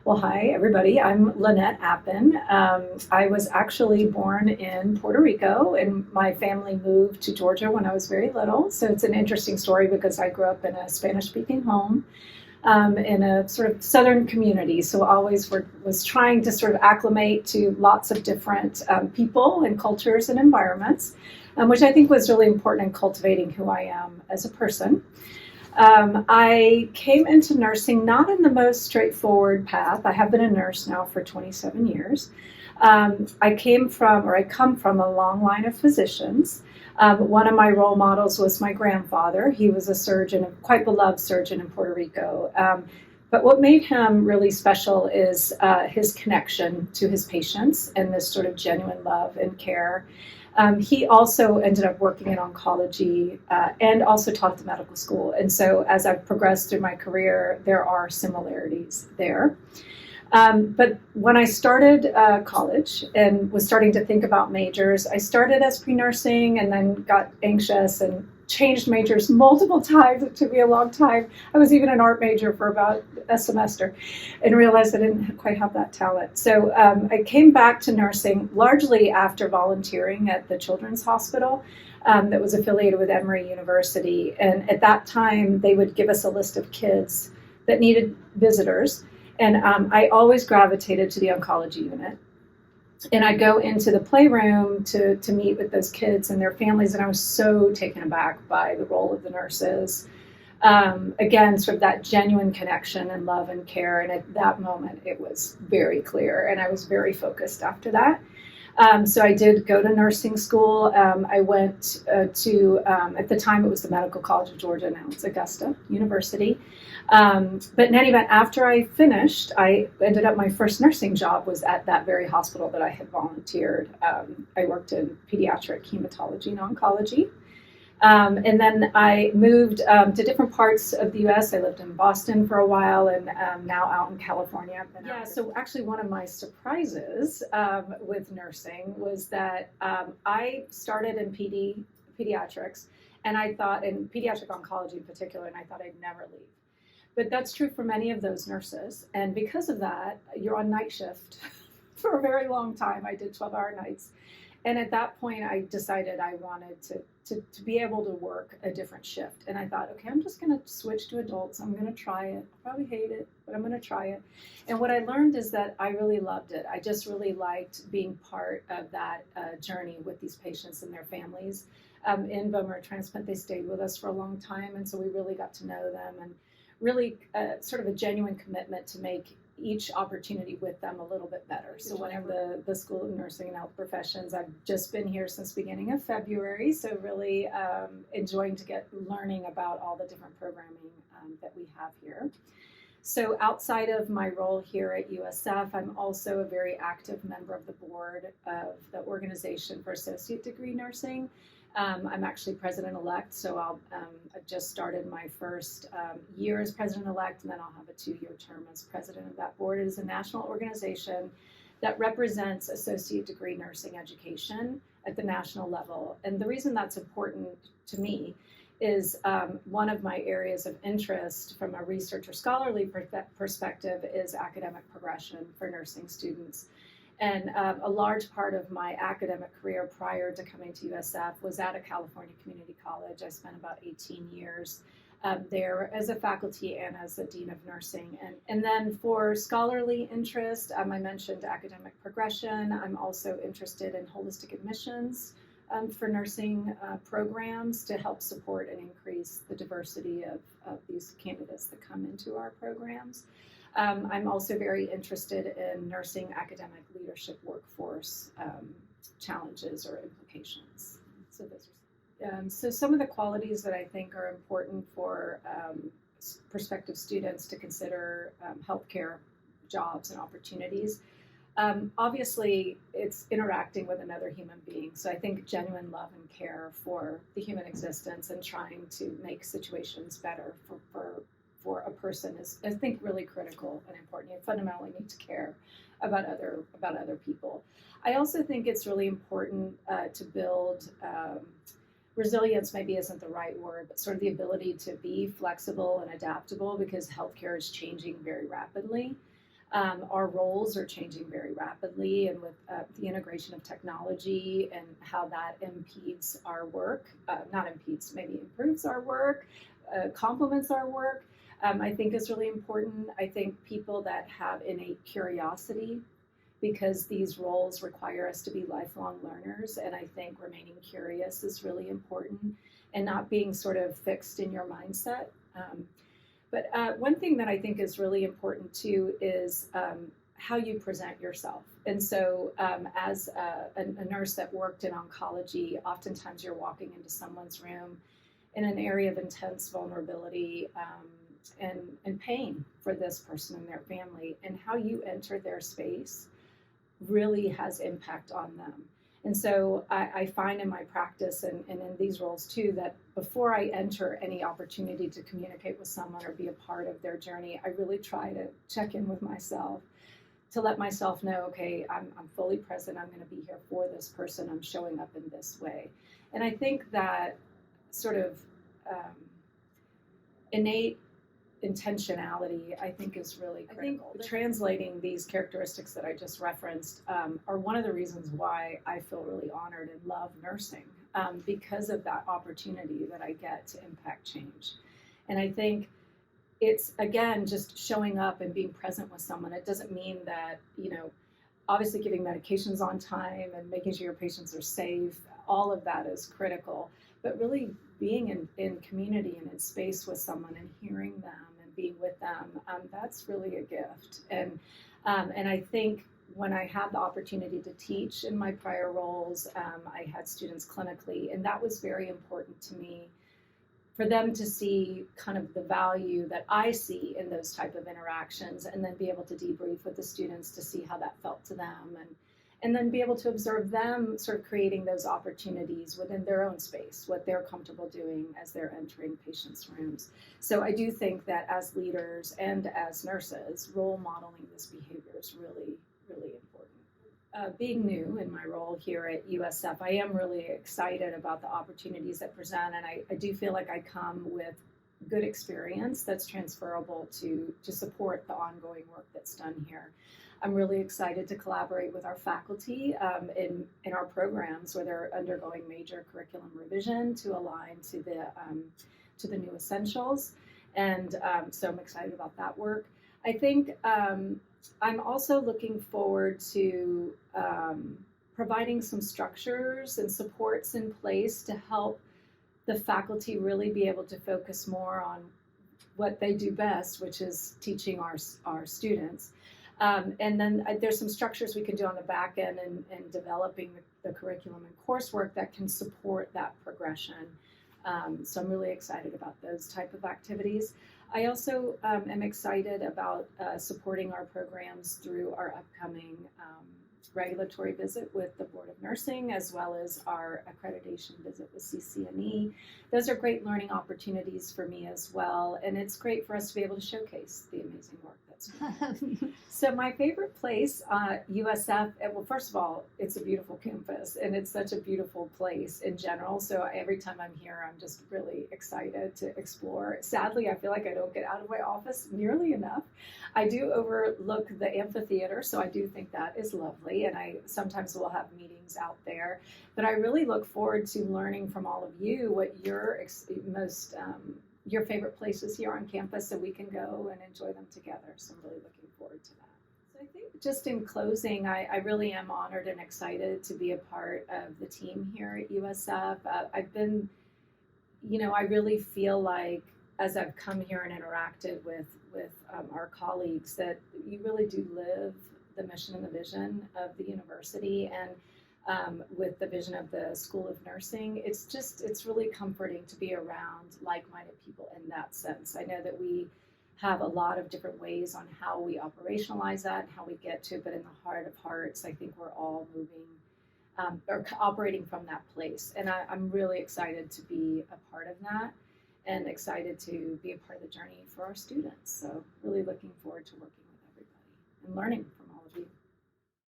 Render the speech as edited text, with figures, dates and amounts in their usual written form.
Well, hi, everybody. I'm Lynette Apen. I was actually born in Puerto Rico, and my family moved to Georgia when I was very little. So it's an interesting story because I grew up in a Spanish speaking home in a sort of southern community. So always was trying to sort of acclimate to lots of different people and cultures and environments, which I think was really important in cultivating who I am as a person. I came into nursing not in the most straightforward path. I have been a nurse now for 27 years. I come from a long line of physicians. One of my role models was my grandfather. He was a surgeon, a quite beloved surgeon in Puerto Rico. But what made him really special is his connection to his patients and this sort of genuine love and care. He also ended up working in oncology and also taught at the medical school. And so as I've progressed through my career, there are similarities there. But when I started college and was starting to think about majors, I started as pre-nursing and then got anxious and changed majors multiple times. It took me a long time. I was even an art major for about a semester and realized I didn't quite have that talent. So I came back to nursing largely after volunteering at the Children's Hospital that was affiliated with Emory University. And at that time, they would give us a list of kids that needed visitors. And I always gravitated to the oncology unit. And I'd go into the playroom to meet with those kids and their families, and I was so taken aback by the role of the nurses. Again, sort of that genuine connection and love and care. And at that moment, it was very clear, and I was very focused after that. So I did go to nursing school. I went at the time it was the Medical College of Georgia, now it's Augusta University. But in any event, after I finished, I ended up, my first nursing job was at that very hospital that I had volunteered. I worked in pediatric hematology and oncology. And then I moved to different parts of the U.S. I lived in Boston for a while and now out in California. So actually one of my surprises with nursing was that I started in pediatrics, and I thought, in pediatric oncology in particular, and I thought I'd never leave. But that's true for many of those nurses. And because of that, you're on night shift for a very long time. I did 12-hour nights. And at that point, I decided I wanted to be able to work a different shift. And I thought, okay, I'm just going to switch to adults. I'm going to try it. I'll probably hate it, but I'm going to try it. And what I learned is that I really loved it. I just really liked being part of that journey with these patients and their families. In bone marrow transplant, they stayed with us for a long time. And so we really got to know them, and really sort of a genuine commitment to make each opportunity with them a little bit better. So whenever the School of Nursing and Health Professions, I've just been here since beginning of February, so really enjoying to get learning about all the different programming that we have here. So outside of my role here at USF, I'm also a very active member of the board of the Organization for Associate Degree Nursing. I'm actually president-elect, so I just started my first year as president-elect, and then I'll have a 2-year term as president of that board. It is a national organization that represents associate degree nursing education at the national level. And the reason that's important to me is one of my areas of interest from a research or scholarly perspective is academic progression for nursing students. And a large part of my academic career prior to coming to USF was at a California community college. I spent about 18 years there as a faculty and as the dean of nursing. And then for scholarly interest, I mentioned academic progression. I'm also interested in holistic admissions for nursing programs to help support and increase the diversity of these candidates that come into our programs. I'm also very interested in nursing academic leadership workforce challenges or implications. So some of the qualities that I think are important for prospective students to consider healthcare jobs and opportunities. Obviously, it's interacting with another human being. So I think genuine love and care for the human existence and trying to make situations better for a person is, I think, really critical and important. You fundamentally need to care about other people. I also think it's really important to build resilience. Maybe isn't the right word, but sort of the ability to be flexible and adaptable, because healthcare is changing very rapidly. Our roles are changing very rapidly, and with the integration of technology and how that impedes our work, not impedes, maybe improves our work, complements our work, I think is really important. I think people that have innate curiosity, because these roles require us to be lifelong learners, and I think remaining curious is really important, and not being sort of fixed in your mindset. But one thing that I think is really important too is how you present yourself. And so as a nurse that worked in oncology, oftentimes you're walking into someone's room in an area of intense vulnerability and pain for this person and their family, and how you enter their space really has impact on them. And so I find in my practice and in these roles too, that before I enter any opportunity to communicate with someone or be a part of their journey, I really try to check in with myself to let myself know, okay, I'm fully present. I'm going to be here for this person. I'm showing up in this way. And I think that sort of innate intentionality, I think, is really critical. I think translating these characteristics that I just referenced are one of the reasons why I feel really honored and love nursing, because of that opportunity that I get to impact change. And I think it's, again, just showing up and being present with someone. It doesn't mean that, obviously giving medications on time and making sure your patients are safe, all of that is critical, but really being in community and in space with someone and hearing them and being with them, that's really a gift. And I think when I had the opportunity to teach in my prior roles, I had students clinically, and that was very important to me, for them to see kind of the value that I see in those type of interactions, and then be able to debrief with the students to see how that felt to them, and then be able to observe them sort of creating those opportunities within their own space, what they're comfortable doing as they're entering patients' rooms. So I do think that as leaders and as nurses, role modeling this behavior is really, really important. Being new in my role here at USF, I am really excited about the opportunities that present, and I do feel like I come with good experience that's transferable to support the ongoing work that's done here. I'm really excited to collaborate with our faculty in our programs where they're undergoing major curriculum revision to align to the new essentials, and so I'm excited about that work. I think I'm also looking forward to providing some structures and supports in place to help the faculty really be able to focus more on what they do best, which is teaching our students. And then there's some structures we can do on the back end and developing the curriculum and coursework that can support that progression. So I'm really excited about those type of activities. I also am excited about supporting our programs through our upcoming regulatory visit with the Board of Nursing, as well as our accreditation visit with CCNE. Those are great learning opportunities for me as well, and it's great for us to be able to showcase the amazing work that's going on. So my favorite place, USF, well, first of all, it's a beautiful campus, and it's such a beautiful place in general, so every time I'm here, I'm just really excited to explore. Sadly, I feel like I don't get out of my office nearly enough. I do overlook the amphitheater, so I do think that is lovely, and I sometimes will have meetings out there. But I really look forward to learning from all of you what your your favorite places here on campus, so we can go and enjoy them together. So I'm really looking forward to that. So I think just in closing, I really am honored and excited to be a part of the team here at USF. I've been, I really feel like as I've come here and interacted with our colleagues, that you really do live the mission and the vision of the university, and with the vision of the School of Nursing. It's really comforting to be around like-minded people in that sense. I know that we have a lot of different ways on how we operationalize that and how we get to it, but in the heart of hearts, I think we're all moving or operating from that place. And I'm really excited to be a part of that, and excited to be a part of the journey for our students. So really looking forward to working with everybody and learning from